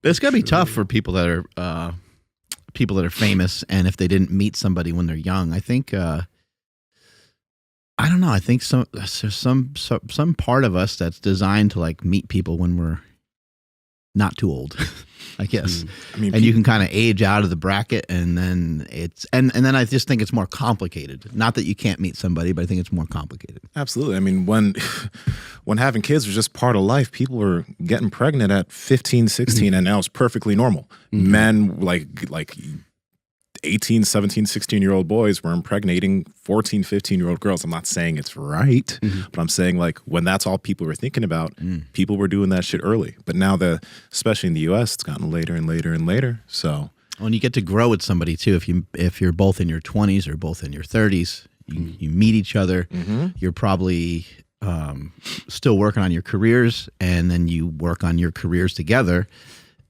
It's got to be tough for people that are famous, and if they didn't meet somebody when they're young. I think I don't know. I think there's some part of us that's designed to like meet people when we're not too old, I guess. I mean, and you can kind of age out of the bracket, and then and then I just think it's more complicated. Not that you can't meet somebody, but I think it's more complicated. Absolutely. I mean, when having kids was just part of life, people were getting pregnant at 15, 16, and now it's perfectly normal. Men like 18, 17, 16-year-old boys were impregnating 14, 15-year-old girls. I'm not saying it's right, but I'm saying like when that's all people were thinking about, people were doing that shit early. But now especially in the US, it's gotten later and later and later. So when you get to grow with somebody too, if you're both in your 20s or both in your 30s, you meet each other, you're probably still working on your careers, and then you work on your careers together.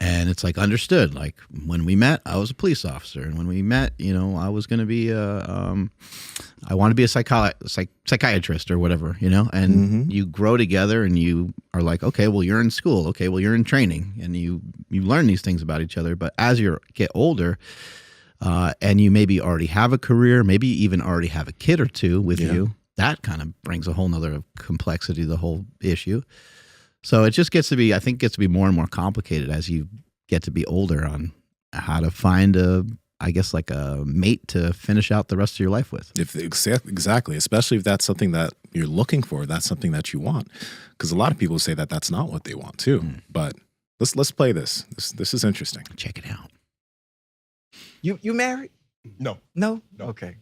And it's like understood. Like when we met, I was a police officer, and when we met, I was going to be I want to be a psychiatrist or whatever, And you grow together, and you are like, okay, well, you're in school. Okay, well, you're in training, and you learn these things about each other. But as you get older, and you maybe already have a career, maybe even already have a kid or two with you, that kind of brings a whole nother complexity to the whole issue. So it just gets to be more and more complicated as you get to be older on how to find a mate to finish out the rest of your life with. Exactly, especially if that's something that you're looking for, that's something that you want. Because a lot of people say that that's not what they want too. But let's play this. This is interesting. Check it out. You married? No. Okay.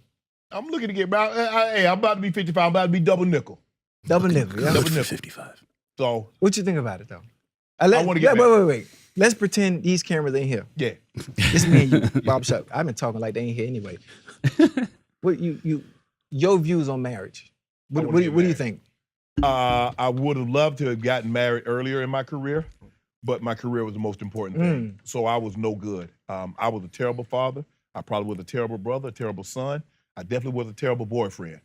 I'm looking to get about. Hey, I'm about to be 55. I'm about to be double nickel. Double nickel. Yeah. Double nickel. 55. So what you think about it though? I want to get. Wait. Let's pretend these cameras ain't here. Yeah. This me and you, Bob Sharpe. I've been talking like they ain't here anyway. What your views on marriage? What do you think? I would have loved to have gotten married earlier in my career, but my career was the most important thing. So I was no good. I was a terrible father. I probably was a terrible brother, a terrible son. I definitely was a terrible boyfriend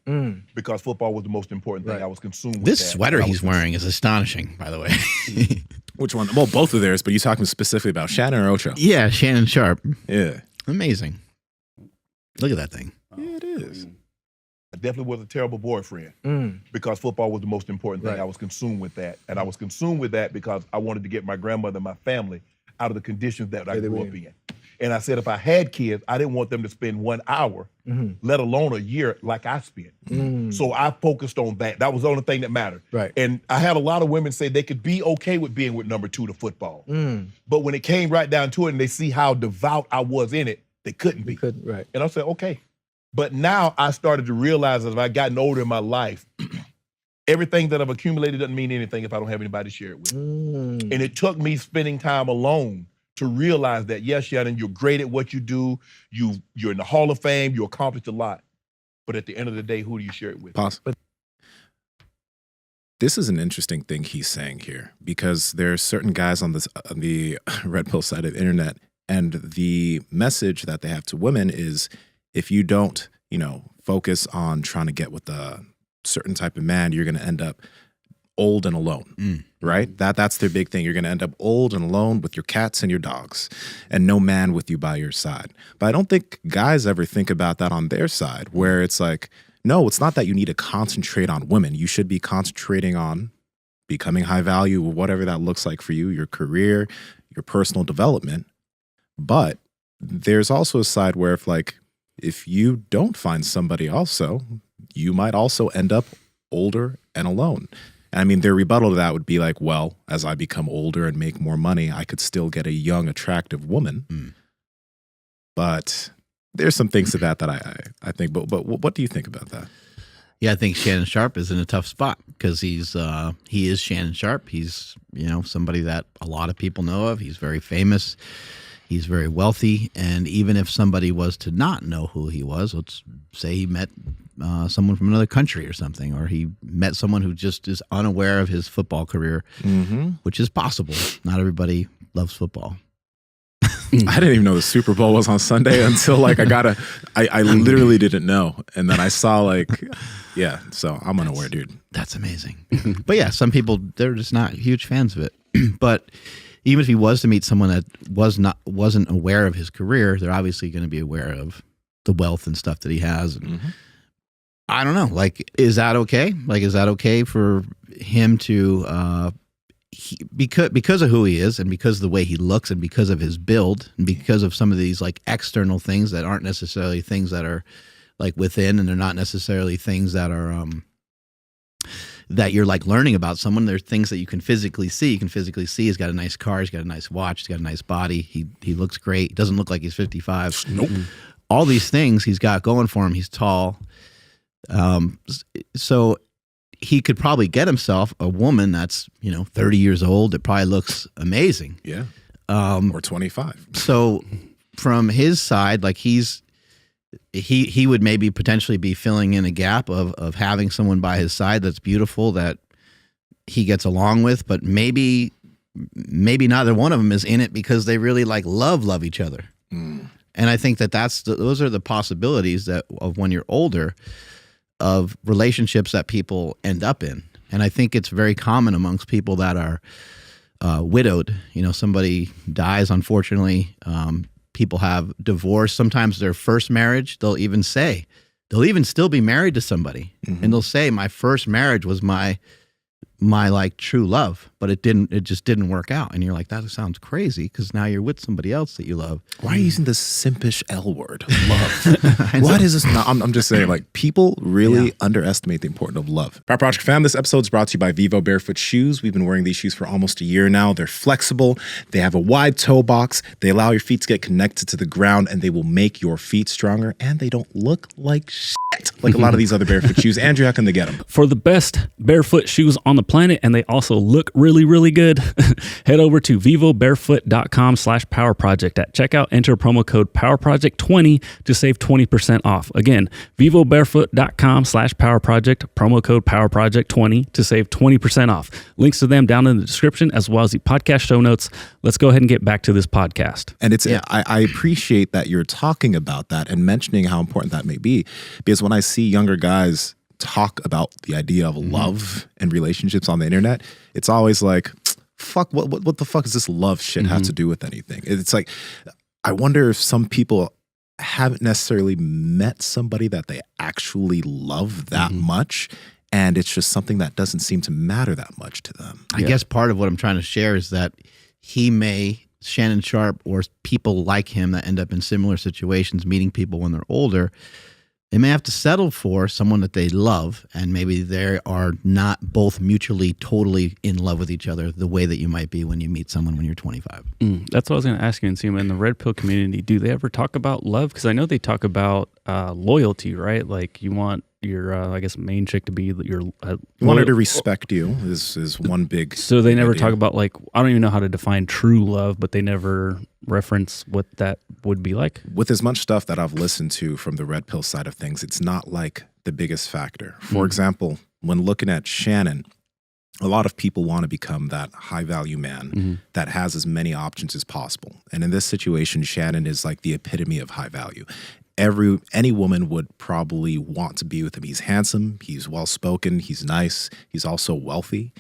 because football was the most important thing. I was consumed with this sweater he's wearing is astonishing, by the way. Which one? Well, both of theirs, but you're talking specifically about Shannon or Ocho? Yeah, Shannon Sharpe. Yeah. Amazing. Look at that thing. Yeah, it is. I definitely was a terrible boyfriend because football was the most important thing. I was consumed with that. And I was consumed with that because I wanted to get my grandmother and my family out of the conditions that I grew up in. And I said, if I had kids, I didn't want them to spend 1 hour, let alone a year like I spent. So I focused on that. That was the only thing that mattered. Right. And I had a lot of women say they could be okay with being with number 2 to football. But when it came right down to it and they see how devout I was in it, they couldn't be. Right. And I said, okay. But now I started to realize as I've gotten older in my life, everything that I've accumulated doesn't mean anything if I don't have anybody to share it with. And it took me spending time alone to realize that, yes, Shannon, you're great at what you do. You're in the Hall of Fame. You accomplished a lot. But at the end of the day, who do you share it with? This is an interesting thing he's saying here because there are certain guys on the red pill side of the internet, and the message that they have to women is if you don't, focus on trying to get with a certain type of man, you're going to end up old and alone, right? That's their big thing. You're going to end up old and alone with your cats and your dogs and no man with you by your side. But I don't think guys ever think about that on their side where it's like, no, it's not that you need to concentrate on women. You should be concentrating on becoming high value, whatever that looks like for you, your career, your personal development. But there's also a side where if you don't find somebody also, you might also end up older and alone. I mean, their rebuttal to that would be like, well, as I become older and make more money, I could still get a young, attractive woman. But there's some things to that I think. But what do you think about that? Yeah, I think Shannon Sharpe is in a tough spot because he is Shannon Sharpe. He's somebody that a lot of people know of. He's very famous. He's very wealthy, and even if somebody was to not know who he was, let's say he met someone from another country or something, or he met someone who just is unaware of his football career, which is possible. Not everybody loves football. I didn't even know the Super Bowl was on Sunday until I literally didn't know. And then I saw so I'm unaware, dude. That's amazing. But yeah, some people, they're just not huge fans of it. But even if he was to meet someone that wasn't aware of his career, they're obviously going to be aware of the wealth and stuff that he has. And I don't know. Like, is that okay? Like, is that okay for him to, because of who he is and because of the way he looks and because of his build and because of some of these like external things that aren't necessarily things that are like within, and they're not necessarily things that are, that you're like learning about someone. They're things that you can physically see. You can physically see he's got a nice car, he's got a nice watch, he's got a nice body. He looks great. He doesn't look like he's 55. Nope. All these things he's got going for him. He's tall. So he could probably get himself a woman that's, 30 years old that probably looks amazing. Yeah. Or 25. So from his side, like he would maybe potentially be filling in a gap of having someone by his side that's beautiful, that he gets along with, but maybe neither one of them is in it because they really like love each other. And I think those are the possibilities of when you're older, of relationships that people end up in. And I think it's very common amongst people that are widowed. Somebody dies, unfortunately. People have divorce. Sometimes their first marriage, they'll even still be married to somebody. And they'll say, my first marriage was my like true love, but it just didn't work out. And you're like, that sounds crazy, because now you're with somebody else that you love. Why are you using this simpish L word, love? What is this? No, I'm just saying, like, people really underestimate the importance of love. Power Project fam, this episode is brought to you by Vivo Barefoot Shoes. We've been wearing these shoes for almost a year now. They're flexible. They have a wide toe box. They allow your feet to get connected to the ground, and they will make your feet stronger, and they don't look like shit like a lot of these other barefoot shoes. Andrew, how can they get them? For the best barefoot shoes on the planet, and they also look really, really good, head over to vivobarefoot.com/powerproject. At checkout, enter promo code PowerProject20 to save 20% off. Again, vivobarefoot.com/powerproject, promo code PowerProject20 to save 20% off. Links to them down in the description, as well as the podcast show notes. Let's go ahead and get back to this podcast. And I appreciate that you're talking about that and mentioning how important that may be, because when I see younger guys talk about the idea of love and relationships on the internet, it's always like, fuck, what the fuck does this love shit have to do with anything? It's like, I wonder if some people haven't necessarily met somebody that they actually love that much, and it's just something that doesn't seem to matter that much to them. I guess part of what I'm trying to share is that Shannon Sharpe, or people like him that end up in similar situations, meeting people when they're older, they may have to settle for someone that they love, and maybe they are not both mutually totally in love with each other the way that you might be when you meet someone when you're 25. That's what I was going to ask you, Nsima. In the Red Pill community, do they ever talk about love? Because I know they talk about loyalty, right? Like, you want your, I guess, main chick to be your... you want her to respect you is one big... So they never talk about, like, I don't even know how to define true love, but they never reference what that would be like? With as much stuff that I've listened to from the Red Pill side of things, it's not like the biggest factor. For example, when looking at Shannon, a lot of people want to become that high value man that has as many options as possible. And in this situation, Shannon is like the epitome of high value. Any woman would probably want to be with him. He's handsome, he's well-spoken, he's nice, he's also wealthy.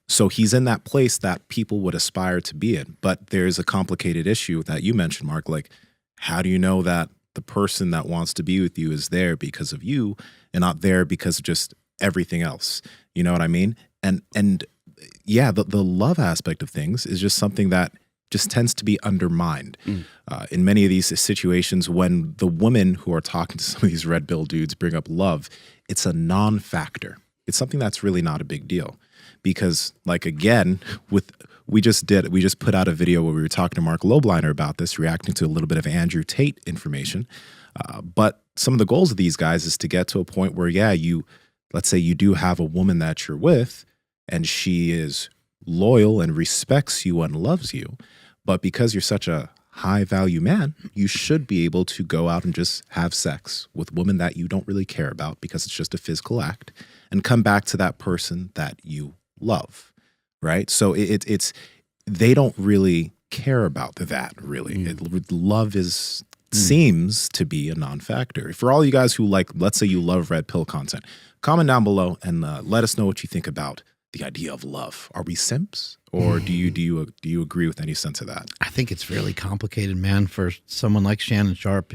So he's in that place that people would aspire to be in. But there's a complicated issue that you mentioned, Mark. Like, how do you know that the person that wants to be with you is there because of you and not there because of just everything else? You know what I mean? And yeah, the love aspect of things is just something that just tends to be undermined. In many of these situations, when the women who are talking to some of these red pill dudes bring up love, it's a non-factor. It's something that's really not a big deal. Because, like, again, we just put out a video where we were talking to Mark Lobliner about this, reacting to a little bit of Andrew Tate information. But some of the goals of these guys is to get to a point where, let's say you do have a woman that you're with, and she is loyal and respects you and loves you, but because you're such a high value man, you should be able to go out and just have sex with women that you don't really care about because it's just a physical act, and come back to that person that you love, right? So it's they don't really care about that, really. Love seems to be a non-factor. For all you guys who, like, let's say you love red pill content, comment down below and let us know what you think about the idea of love. Are we simps Or do you agree with any sense of that? I think it's really complicated, man, for someone like Shannon Sharpe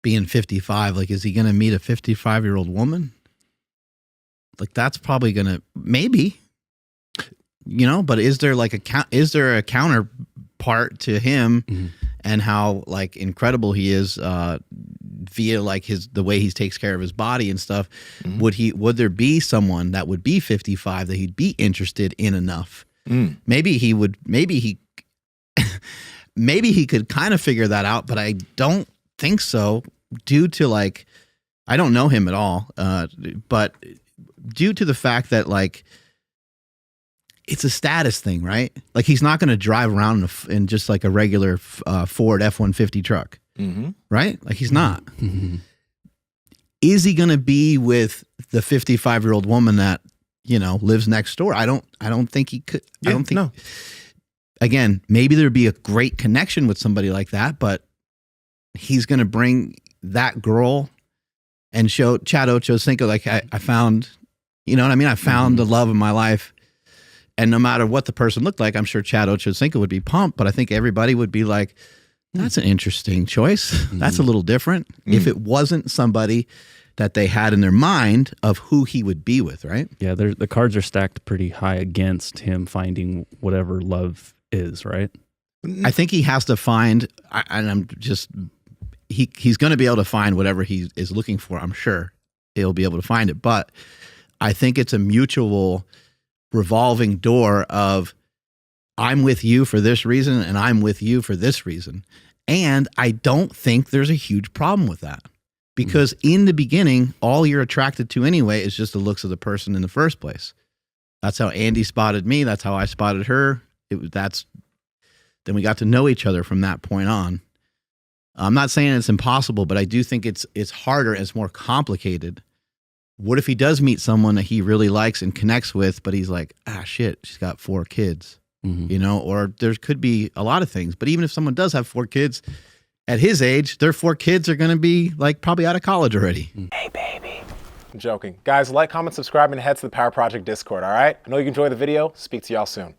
being 55. Like, is he going to meet a 55-year-old woman? Like, that's probably going to, maybe, you know, but is there like a counterpart to him and how like incredible he is via like the way he takes care of his body and stuff? Would there be someone that would be 55 that he'd be interested in enough? Maybe he could kind of figure that out, but I don't think so, due to like, I don't know him at all, but due to the fact that like it's a status thing, right? Like, he's not going to drive around in just like a regular Ford F-150 truck, right? Like, he's not. Is he going to be with the 55-year-old woman that, you know, lives next door? I don't think he could. Yeah, I don't think. No. Again, maybe there'd be a great connection with somebody like that, but he's going to bring that girl and show Chad Ochocinco, like, I found, you know what I mean? I found the love of my life. And no matter what the person looked like, I'm sure Chad Ochocinco would be pumped, but I think everybody would be like, that's an interesting choice. That's a little different. If it wasn't somebody that they had in their mind of who he would be with, right? Yeah, the cards are stacked pretty high against him finding whatever love is, right? I think he has to find, and I'm just, he's going to be able to find whatever he is looking for. I'm sure he'll be able to find it, but I think it's a mutual revolving door of, I'm with you for this reason and I'm with you for this reason. And I don't think there's a huge problem with that, because in the beginning, all you're attracted to anyway is just the looks of the person in the first place. That's how Andy spotted me. That's how I spotted her. Then we got to know each other from that point on. I'm not saying it's impossible, but I do think it's harder. It's more complicated. What if he does meet someone that he really likes and connects with, but he's like, shit, she's got 4 kids, you know, or there could be a lot of things. But even if someone does have 4 kids at his age, their 4 kids are going to be like probably out of college already. Hey, baby. I'm joking. Guys, like, comment, subscribe, and head to the Power Project Discord, all right? I know you enjoyed the video. Speak to y'all soon.